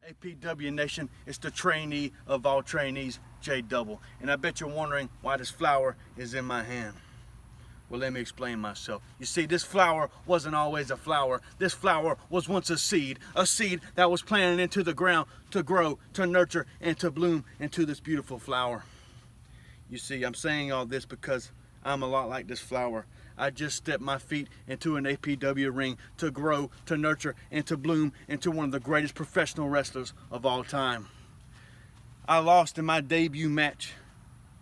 APW Nation, it's the trainee of all trainees, J Double. And I bet you're wondering why this flower is in my hand. Well, let me explain myself. You see, this flower wasn't always a flower. This flower was once a seed that was planted into the ground to grow, to nurture, and to bloom into this beautiful flower. You see, I'm saying all this because I'm a lot like this flower. I just stepped my feet into an APW ring to grow, to nurture, and to bloom into one of the greatest professional wrestlers of all time. I lost in my debut match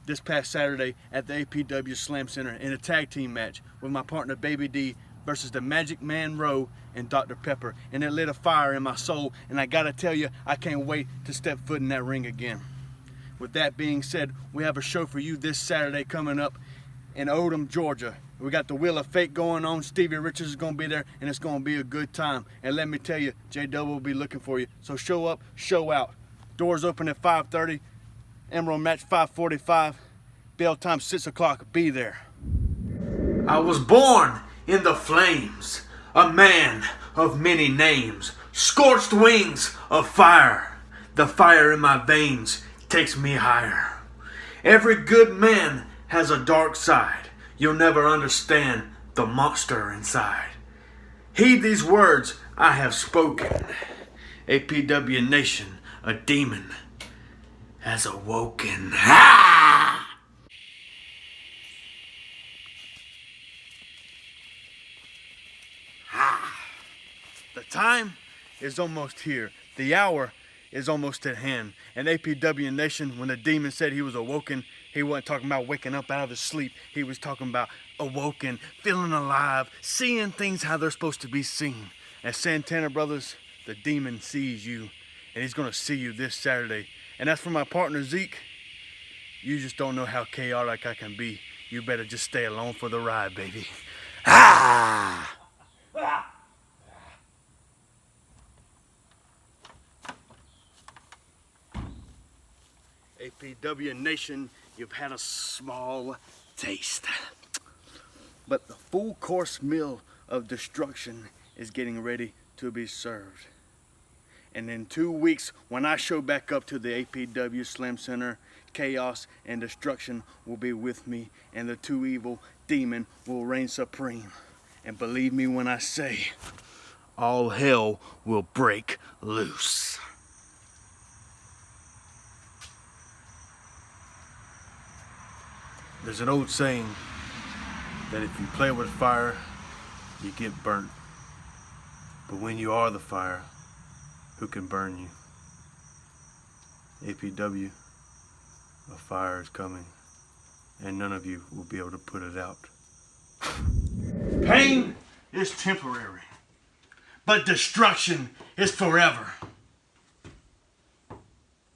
this past Saturday at the APW Slam Center in a tag team match with my partner Baby D versus the Magic Man Rowe and Dr. Pepper, and it lit a fire in my soul, and I gotta tell you, I can't wait to step foot in that ring again. With that being said, we have a show for you this Saturday coming up in Odom, Georgia. We got the Wheel of Fate going on. Stevie Richards is going to be there, and it's going to be a good time. And let me tell you, J Double will be looking for you. So show up, show out. Doors open at 5:30. Emerald match 5:45. Bell time 6 o'clock. Be there. I was born in the flames, a man of many names, scorched wings of fire. The fire in my veins takes me higher. Every good man has a dark side. You'll never understand the monster inside. Heed these words I have spoken. APW Nation, a demon has awoken. Ha! The time is almost here. The hour is almost at hand. And APW Nation, when the demon said he was awoken, he wasn't talking about waking up out of his sleep. He was talking about awoken, feeling alive, seeing things how they're supposed to be seen. As Santana Brothers, the demon sees you, and he's going to see you this Saturday. And as for my partner Zeke, you just don't know how chaotic I can be. You better just stay along for the ride, baby. Ah! APW Nation, you've had a small taste. But the full course meal of destruction is getting ready to be served. And in 2 weeks, when I show back up to the APW Slam Center, chaos and destruction will be with me, and the two evil demon will reign supreme. And believe me when I say, all hell will break loose. There's an old saying that if you play with fire, you get burnt. But when you are the fire, who can burn you? APW, a fire is coming, and none of you will be able to put it out. Pain is temporary, but destruction is forever.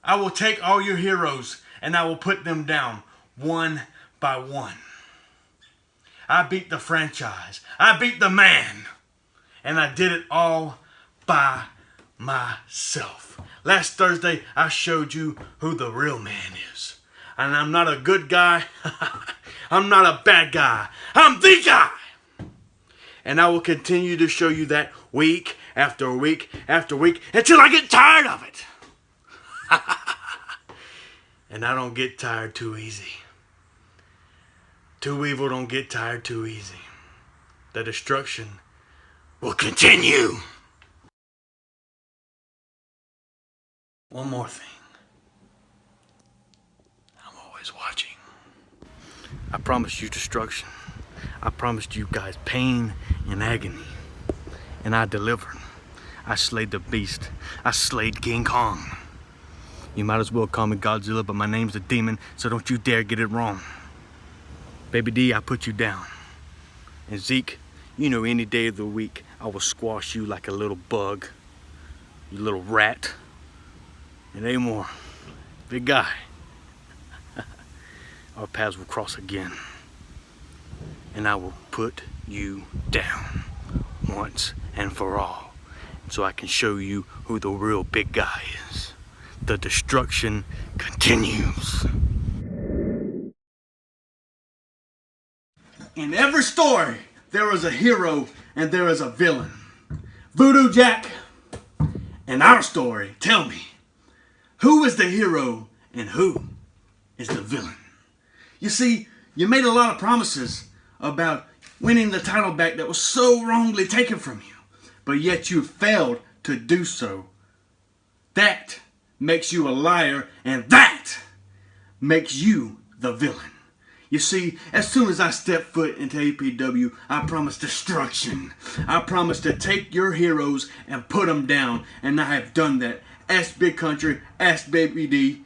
I will take all your heroes and I will put them down one by one. I beat the franchise. I beat the man. And I did it all by myself. Last Thursday, I showed you who the real man is. And I'm not a good guy. I'm not a bad guy. I'm the guy. And I will continue to show you that week after week after week until I get tired of it. And I don't get tired too easy. Two evil don't get tired too easy. The destruction will continue. One more thing. I'm always watching. I promised you destruction. I promised you guys pain and agony. And I delivered. I slayed the beast. I slayed King Kong. You might as well call me Godzilla, but my name's the demon, so don't you dare get it wrong. Baby D, I put you down. And Zeke, you know any day of the week, I will squash you like a little bug. You little rat. And anymore, big guy. Our paths will cross again. And I will put you down once and for all. So I can show you who the real big guy is. The destruction continues. In every story, there is a hero and there is a villain. Voodoo Jack in our story, tell me, who is the hero and who is the villain? You see, you made a lot of promises about winning the title back that was so wrongly taken from you, but yet you failed to do so. That makes you a liar, and that makes you the villain. You see, as soon as I step foot into APW, I promise destruction. I promise to take your heroes and put them down, and I have done that. Ask Big Country, ask Baby D,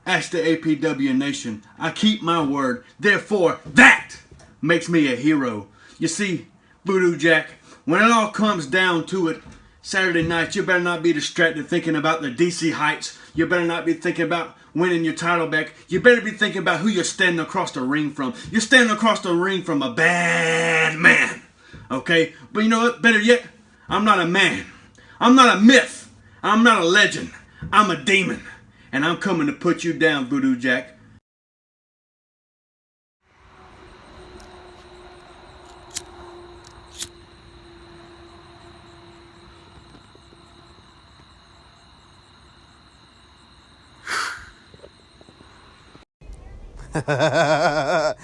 ask the APW Nation. I keep my word, therefore that makes me a hero. You see, Voodoo Jack, when it all comes down to it, Saturday night, you better not be distracted thinking about the DC Heights. You better not be thinking about winning your title back. You better be thinking about who you're standing across the ring from. You're standing across the ring from a bad man. Okay? But you know what? Better yet, I'm not a man. I'm not a myth. I'm not a legend. I'm a demon. And I'm coming to put you down, Voodoo Jack. Ah!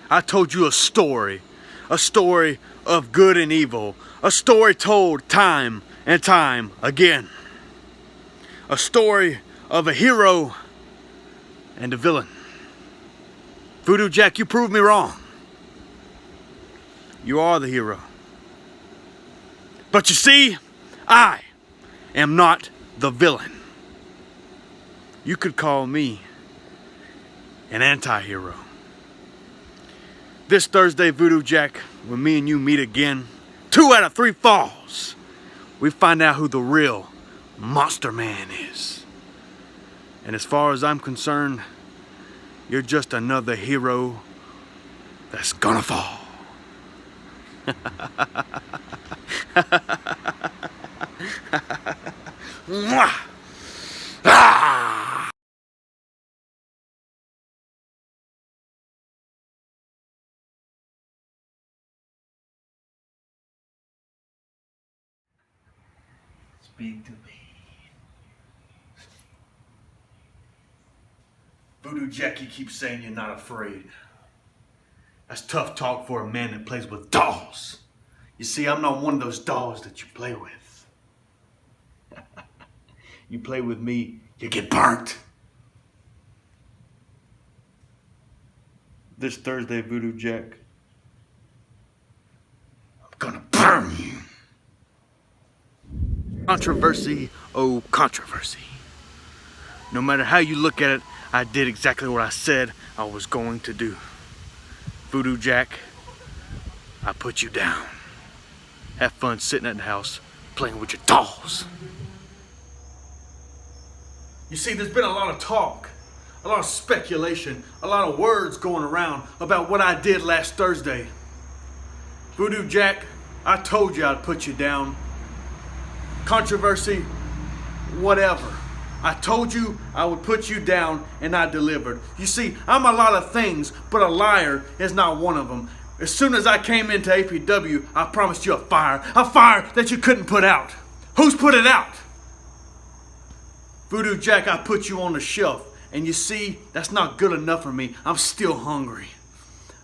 I told you a story of good and evil, a story told time and time again, a story of a hero and a villain. Voodoo Jack, you proved me wrong. You are the hero. But you see, I am not the villain. You could call me an anti-hero. This Thursday, Voodoo Jack, when me and you meet again, 2 out of 3 falls, we find out who the real Monster Man is. And as far as I'm concerned, you're just another hero that's gonna fall. Ah! Speak to me. Voodoo Jackie keeps saying you're not afraid. That's tough talk for a man that plays with dolls. You see, I'm not one of those dolls that you play with. You play with me, you get burnt. This Thursday, Voodoo Jack, I'm gonna burn you. Controversy, oh controversy. No matter how you look at it, I did exactly what I said I was going to do. Voodoo Jack, I put you down. Have fun sitting at the house playing with your dolls. You see, there's been a lot of talk, a lot of speculation, a lot of words going around about what I did last Thursday. Voodoo Jack, I told you I'd put you down. Controversy, whatever. I told you I would put you down, and I delivered. You see, I'm a lot of things, but a liar is not one of them. As soon as I came into APW, I promised you a fire that you couldn't put out. Who's put it out? Voodoo Jack, I put you on the shelf, and you see, that's not good enough for me. I'm still hungry.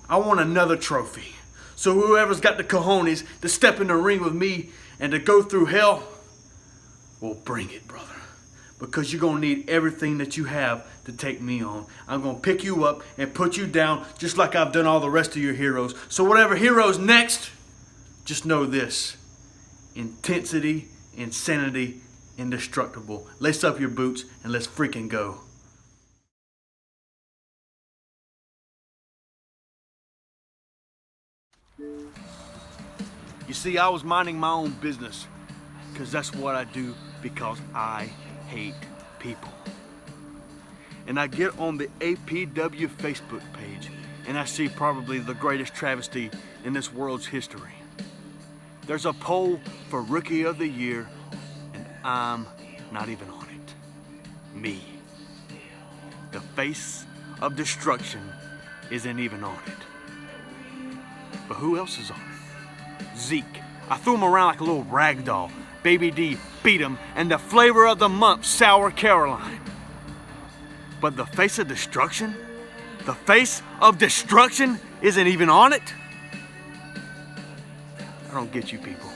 I want another trophy. So whoever's got the cojones to step in the ring with me and to go through hell, will bring it, brother. Because you're going to need everything that you have to take me on. I'm going to pick you up and put you down just like I've done all the rest of your heroes. So whatever hero's next, just know this. Intensity, insanity, indestructible. Lace up your boots and let's freaking go. You see, I was minding my own business because that's what I do, because I hate people. And I get on the APW Facebook page and I see probably the greatest travesty in this world's history. There's a poll for Rookie of the Year and I'm not even on it. Me, the face of destruction isn't even on it. But who else is on it? Zeke. I threw him around like a little rag doll. Baby D beat him, and the flavor of the month, Sour Caroline. But the face of destruction? The face of destruction isn't even on it? I don't get you people.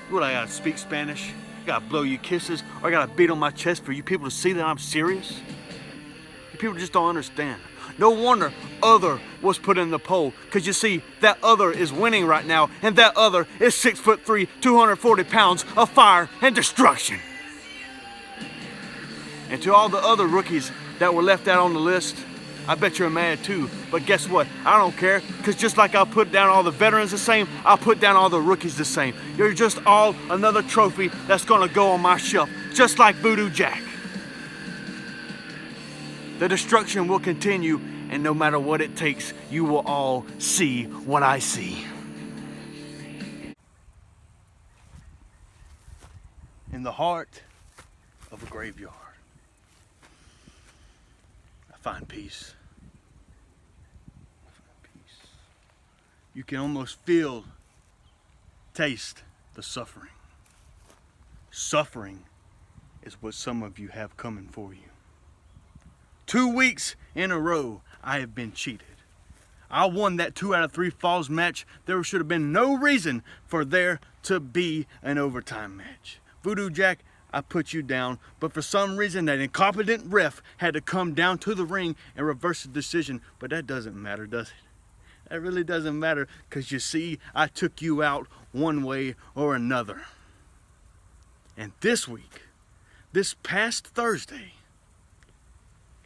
What, I gotta speak Spanish? I gotta blow you kisses? Or I gotta beat on my chest for you people to see that I'm serious? You people just don't understand. No wonder other was put in the poll, because you see, that other is winning right now, and that other is 6'3", 240 pounds of fire and destruction. And to all the other rookies that were left out on the list, I bet you're mad too. But guess what? I don't care, because just like I'll put down all the veterans the same, I'll put down all the rookies the same. You're just all another trophy that's gonna go on my shelf, just like Voodoo Jack. The destruction will continue, and no matter what it takes, you will all see what I see. In the heart of a graveyard, I find peace. You can almost feel, taste the suffering. Suffering is what some of you have coming for you. 2 weeks in a row, I have been cheated. I won that 2 out of 3 falls match. There should have been no reason for there to be an overtime match. Voodoo Jack, I put you down, but for some reason that incompetent ref had to come down to the ring and reverse the decision. But that doesn't matter, does it? That really doesn't matter, because you see, I took you out one way or another. And this week, this past Thursday,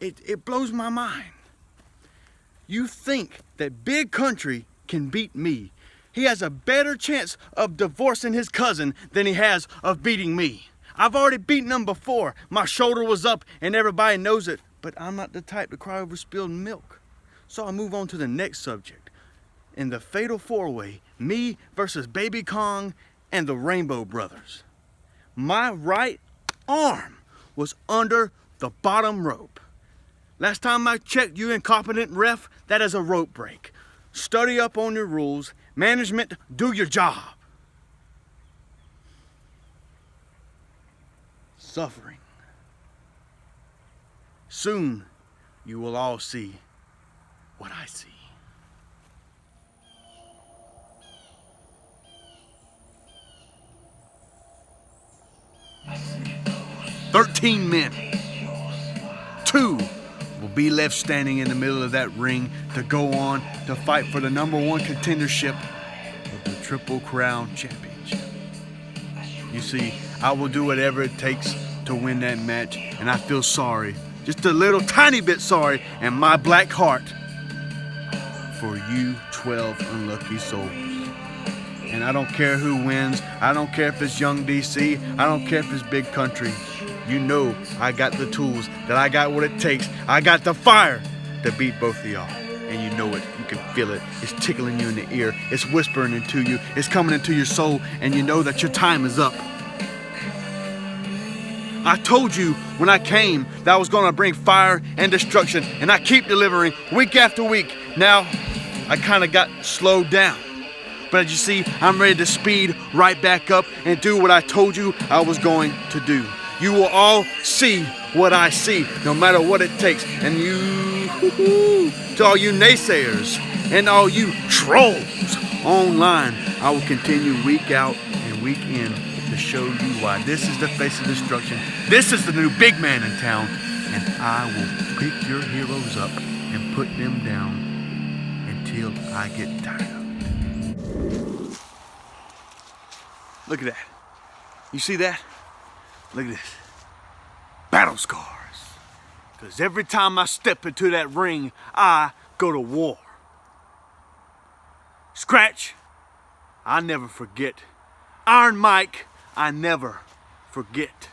it blows my mind. You think that Big Country can beat me? He has a better chance of divorcing his cousin than he has of beating me. I've already beaten him before. My shoulder was up and everybody knows it, but I'm not the type to cry over spilled milk. So I move on to the next subject. In the Fatal 4-Way, me versus Baby Kong and the Rainbow Brothers. My right arm was under the bottom rope. Last time I checked, you incompetent ref, that is a rope break. Study up on your rules. Management, do your job. Suffering. Soon, you will all see what I see. I see 13 men. 2 will be left standing in the middle of that ring to go on to fight for the #1 contendership of the Triple Crown Championship. You see, I will do whatever it takes to win that match, and I feel sorry, just a little tiny bit sorry, in my black heart for you 12 unlucky souls. And I don't care who wins. I don't care if it's Young DC. I don't care if it's Big Country. You know I got the tools, that I got what it takes. I got the fire to beat both of y'all. And you know it. You can feel it. It's tickling you in the ear. It's whispering into you. It's coming into your soul. And you know that your time is up. I told you when I came that I was going to bring fire and destruction. And I keep delivering week after week. Now, I kind of got slowed down. But as you see, I'm ready to speed right back up and do what I told you I was going to do. You will all see what I see, no matter what it takes. And you, to all you naysayers and all you trolls online, I will continue week out and week in to show you why this is the face of destruction. This is the new big man in town. And I will pick your heroes up and put them down until I get tired of it. Look at that. You see that? Look at this. Battle scars. Because every time I step into that ring, I go to war. Scratch, I never forget. Iron Mike, I never forget.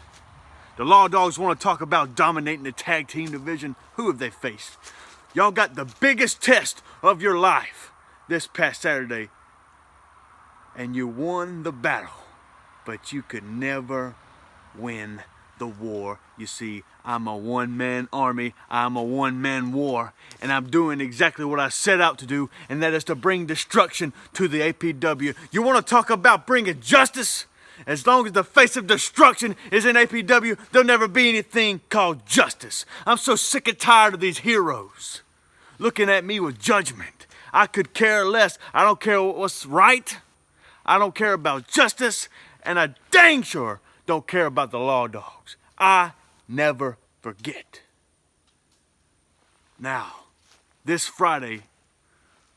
The Law Dogs want to talk about dominating the tag team division. Who have they faced? Y'all got the biggest test of your life this past Saturday. And you won the battle. But you could never win the war. You see, I'm a one-man army, I'm a one-man war, and I'm doing exactly what I set out to do, and that is to bring destruction to the APW. You want to talk about bringing justice? As long as the face of destruction is in APW, there'll never be anything called justice. I'm so sick and tired of these heroes looking at me with judgment. I could care less. I don't care what's right. I don't care about justice, and I dang sure don't care about the law dogs. I never forget. Now, this Friday,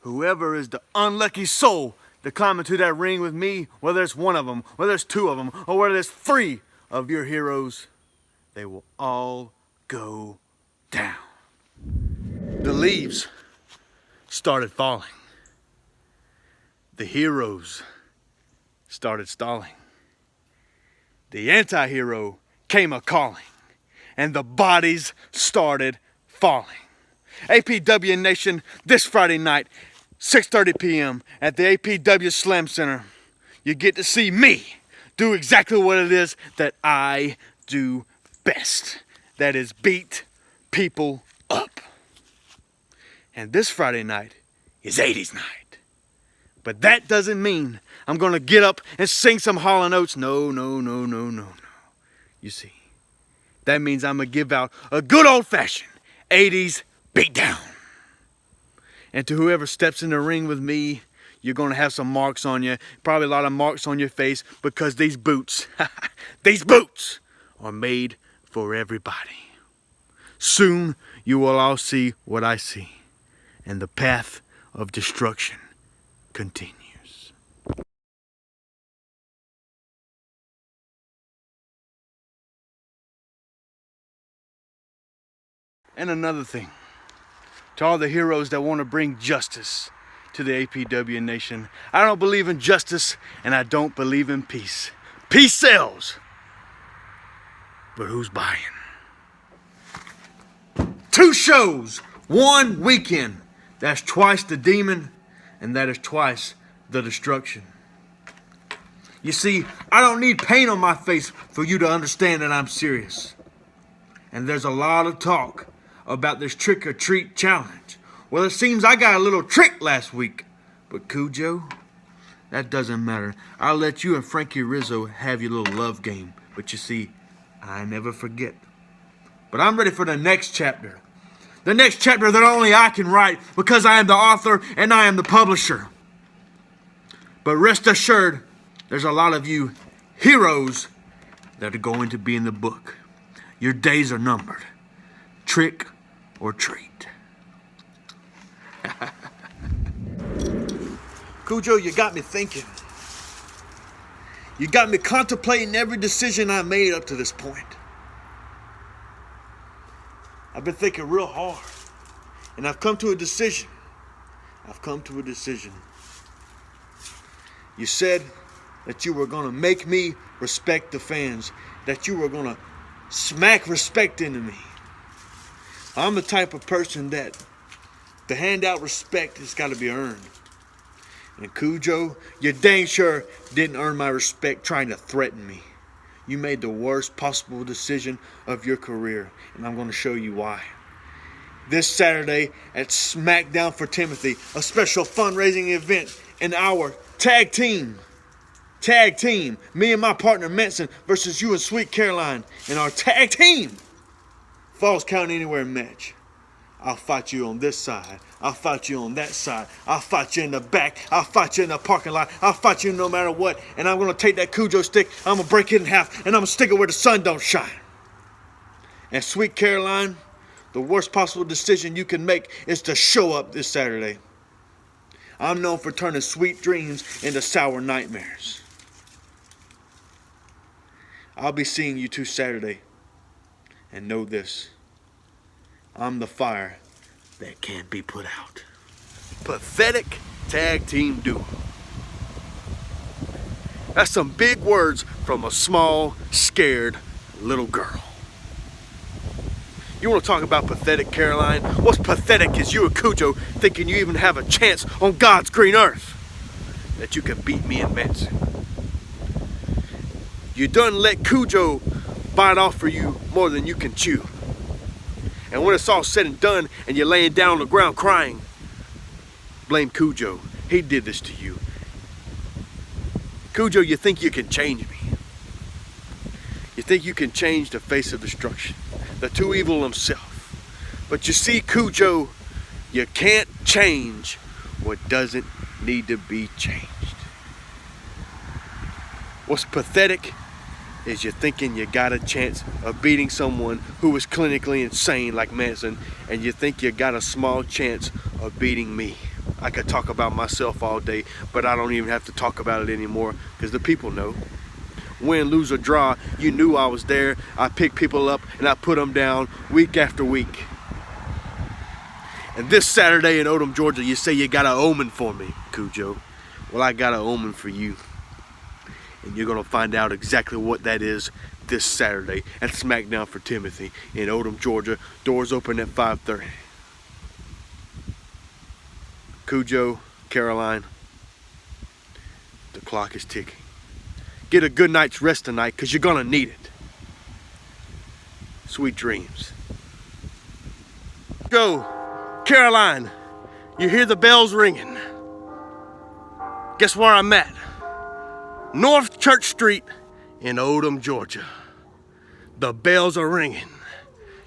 whoever is the unlucky soul to climb into that ring with me, whether it's one of them, whether it's two of them, or whether it's three of your heroes, they will all go down. The leaves started falling. The heroes started stalling. The anti-hero came a-calling, and the bodies started falling. APW Nation, this Friday night, 6:30 p.m. at the APW Slam Center, you get to see me do exactly what it is that I do best. That is beat people up. And this Friday night is 80s night. But that doesn't mean I'm gonna get up and sing some Hall & Oates. No. You see, that means I'm gonna give out a good old-fashioned 80s beatdown. And to whoever steps in the ring with me, you're gonna have some marks on you, probably a lot of marks on your face, because these boots, these boots are made for everybody. Soon you will all see what I see, and the path of destruction continues. And another thing, to all the heroes that want to bring justice to the APW Nation, I don't believe in justice and I don't believe in peace. Peace sells, but who's buying? 2 shows, 1 weekend. That's twice the demon, and that is twice the destruction. You see, I don't need paint on my face for you to understand that I'm serious. And there's a lot of talk about this trick or treat challenge. Well, it seems I got a little trick last week, but Cujo, that doesn't matter. I'll let you and Frankie Rizzo have your little love game, but you see, I never forget. But I'm ready for the next chapter. The next chapter that only I can write, because I am the author and I am the publisher. But rest assured, there's a lot of you heroes that are going to be in the book. Your days are numbered. Trick or treat. Cujo, you got me thinking. You got me contemplating every decision I made up to this point. I've been thinking real hard, and I've come to a decision. You said that you were going to make me respect the fans, that you were going to smack respect into me. I'm the type of person that to hand out respect has got to be earned. And Cujo, you dang sure didn't earn my respect trying to threaten me. You made the worst possible decision of your career, and I'm going to show you why. This Saturday at SmackDown for Timothy, a special fundraising event in our tag team, me and my partner Manson versus you and Sweet Caroline in our tag team Falls Count Anywhere match. I'll fight you on this side. I'll fight you on that side. I'll fight you in the back. I'll fight you in the parking lot. I'll fight you no matter what. And I'm going to take that Cujo stick. I'm going to break it in half. And I'm going to stick it where the sun don't shine. And Sweet Caroline, the worst possible decision you can make is to show up this Saturday. I'm known for turning sweet dreams into sour nightmares. I'll be seeing you 2 Saturday. And know this, I'm the fire that can't be put out. Pathetic tag team duo. That's some big words from a small, scared little girl. You want to talk about pathetic, Caroline? What's pathetic is you and Cujo thinking you even have a chance on God's green earth. That you can beat me and Manson. You done let Cujo bite off for you more than you can chew. And when it's all said and done and you're laying down on the ground crying, blame Cujo. He did this to you. Cujo, you think you can change me. You think you can change the face of destruction, the too evil himself. But you see, Cujo, you can't change what doesn't need to be changed. What's pathetic is you're thinking you got a chance of beating someone who is clinically insane like Manson, and you think you got a small chance of beating me. I could talk about myself all day, but I don't even have to talk about it anymore because the people know. Win, lose, or draw, you knew I was there. I picked people up and I put them down week after week. And this Saturday in Odom, Georgia, you say you got an omen for me, Cujo. Well, I got an omen for you. And you're going to find out exactly what that is this Saturday at SmackDown for Timothy in Odom, Georgia. Doors open at 5:30. Cujo, Caroline, the clock is ticking. Get a good night's rest tonight because you're going to need it. Sweet dreams. Go, Caroline, you hear the bells ringing. Guess where I'm at? North Church Street in Odom, Georgia. The bells are ringing.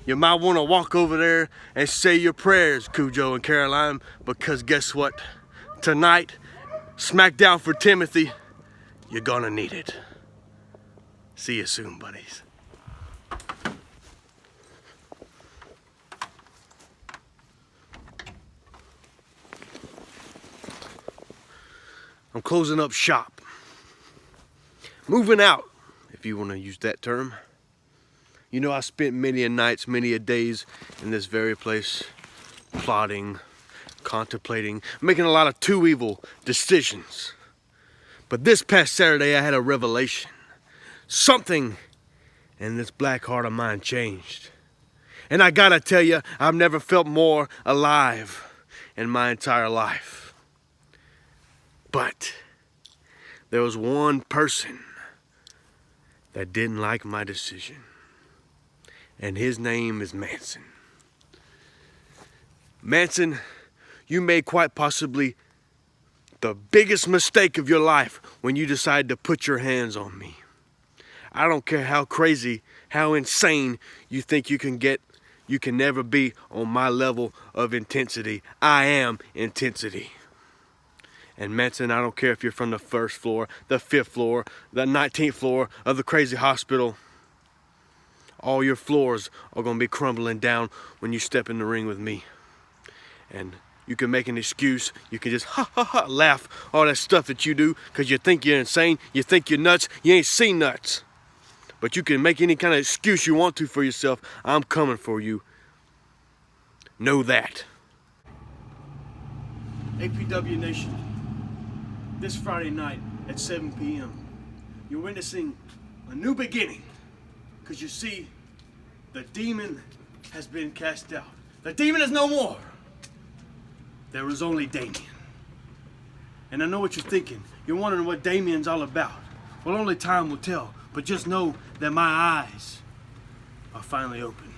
You might want to walk over there and say your prayers, Cujo and Caroline, because guess what? Tonight, SmackDown for Timothy, you're gonna need it. See you soon, buddies. I'm closing up shop. Moving out, if you want to use that term. You know, I spent many a nights, many a days in this very place, plotting, contemplating, making a lot of too evil decisions. But this past Saturday, I had a revelation. Something in this black heart of mine changed. And I gotta tell you, I've never felt more alive in my entire life. But there was one person that didn't like my decision. And his name is Manson. Manson, you made quite possibly the biggest mistake of your life when you decided to put your hands on me. I don't care how crazy, how insane you think you can get, you can never be on my level of intensity. I am intensity. And Manson, I don't care if you're from the 1st floor, the 5th floor, the 19th floor of the crazy hospital. All your floors are going to be crumbling down when you step in the ring with me. And you can make an excuse. You can just laugh all that stuff that you do because you think you're insane. You think you're nuts. You ain't seen nuts. But you can make any kind of excuse you want to for yourself. I'm coming for you. Know that. APW Nation. This Friday night at 7 p.m. you're witnessing a new beginning. Because you see, the demon has been cast out. The demon is no more. There is only Damien. And I know what you're thinking. You're wondering what Damien's all about. Well, only time will tell. But just know that my eyes are finally open.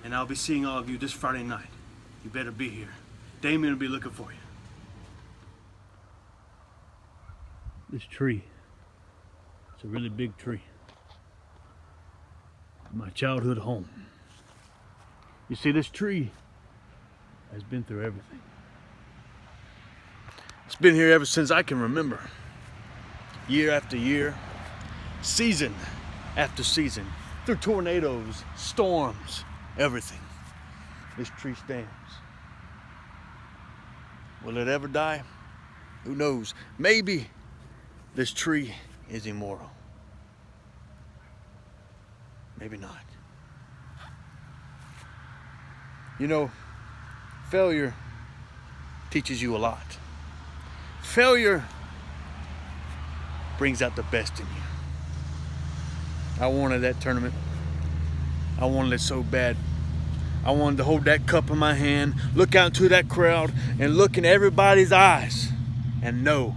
And I'll be seeing all of you this Friday night. You better be here. Damien will be looking for you. This tree, it's a really big tree. My childhood home. You see, this tree has been through everything. It's been here ever since I can remember. Year after year, season after season, through tornadoes, storms, everything. This tree stands. Will it ever die? Who knows? Maybe this tree is immortal. Maybe not. You know, failure teaches you a lot. Failure brings out the best in you. I wanted that tournament. I wanted it so bad. I wanted to hold that cup in my hand, look out into that crowd, and look in everybody's eyes and know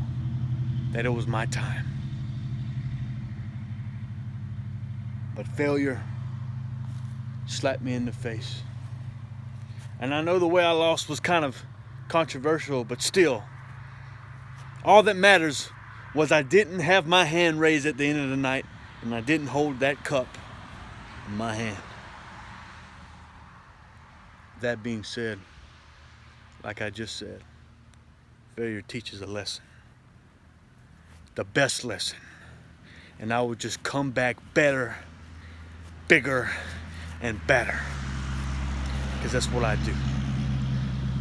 that it was my time. But failure slapped me in the face. And I know the way I lost was kind of controversial, but still, all that matters was I didn't have my hand raised at the end of the night, and I didn't hold that cup in my hand. That being said, like I just said, failure teaches a lesson. The best lesson. And I would just come back better, bigger, and better. Because that's what I do.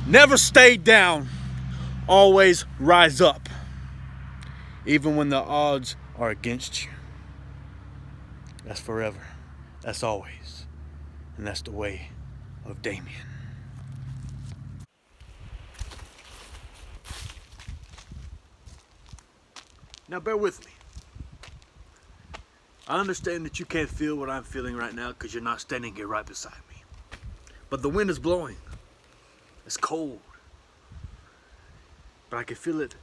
Never stay down. Always rise up. Even when the odds are against you. That's forever. That's always. And that's the way of Damien. Now bear with me. I understand that you can't feel what I'm feeling right now because you're not standing here right beside me. But the wind is blowing. It's cold. But I can feel it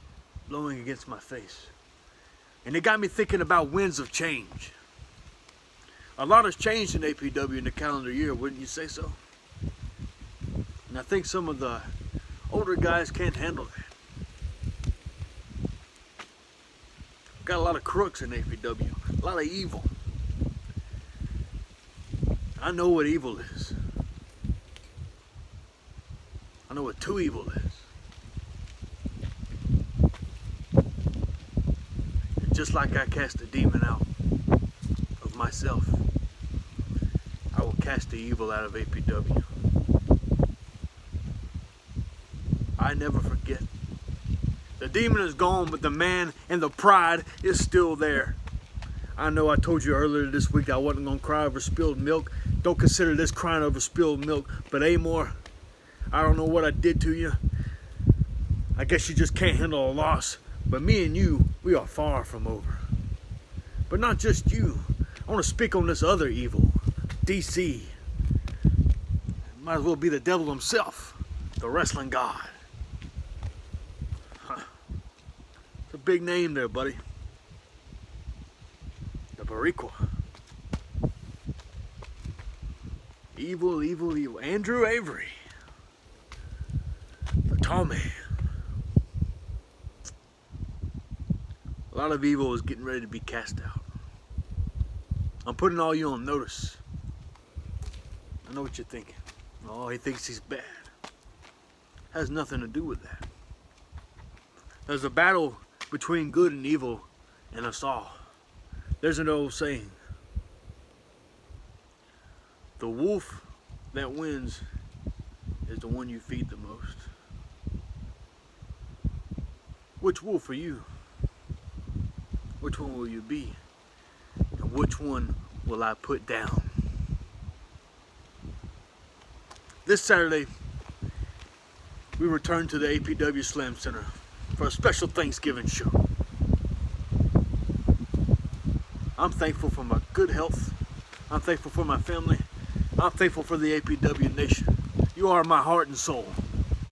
blowing against my face. And it got me thinking about winds of change. A lot has changed in APW in the calendar year, wouldn't you say so? And I think some of the older guys can't handle that. Got a lot of crooks in APW, a lot of evil. I know what evil is. I know what too evil is. And just like I cast the demon out of myself, I will cast the evil out of APW. I never forget. The demon is gone, but the man and the pride is still there. I know I told you earlier this week that I wasn't going to cry over spilled milk. Don't consider this crying over spilled milk. But Amor, I don't know what I did to you. I guess you just can't handle a loss. But me and you, we are far from over. But not just you. I want to speak on this other evil. DC. Might as well be the devil himself. The wrestling god. It's a big name there, buddy. The Barriqua. Evil, evil, evil. Andrew Avery. The tall man. A lot of evil is getting ready to be cast out. I'm putting all you on notice. I know what you're thinking. Oh, he thinks he's bad. Has nothing to do with that. There's a battle between good and evil in us all. There's an old saying. The wolf that wins is the one you feed the most. Which wolf are you? Which one will you be? And which one will I put down? This Saturday, we return to the APW Slam Center for a special Thanksgiving show. I'm thankful for my good health. I'm thankful for my family. I'm thankful for the APW Nation. You are my heart and soul.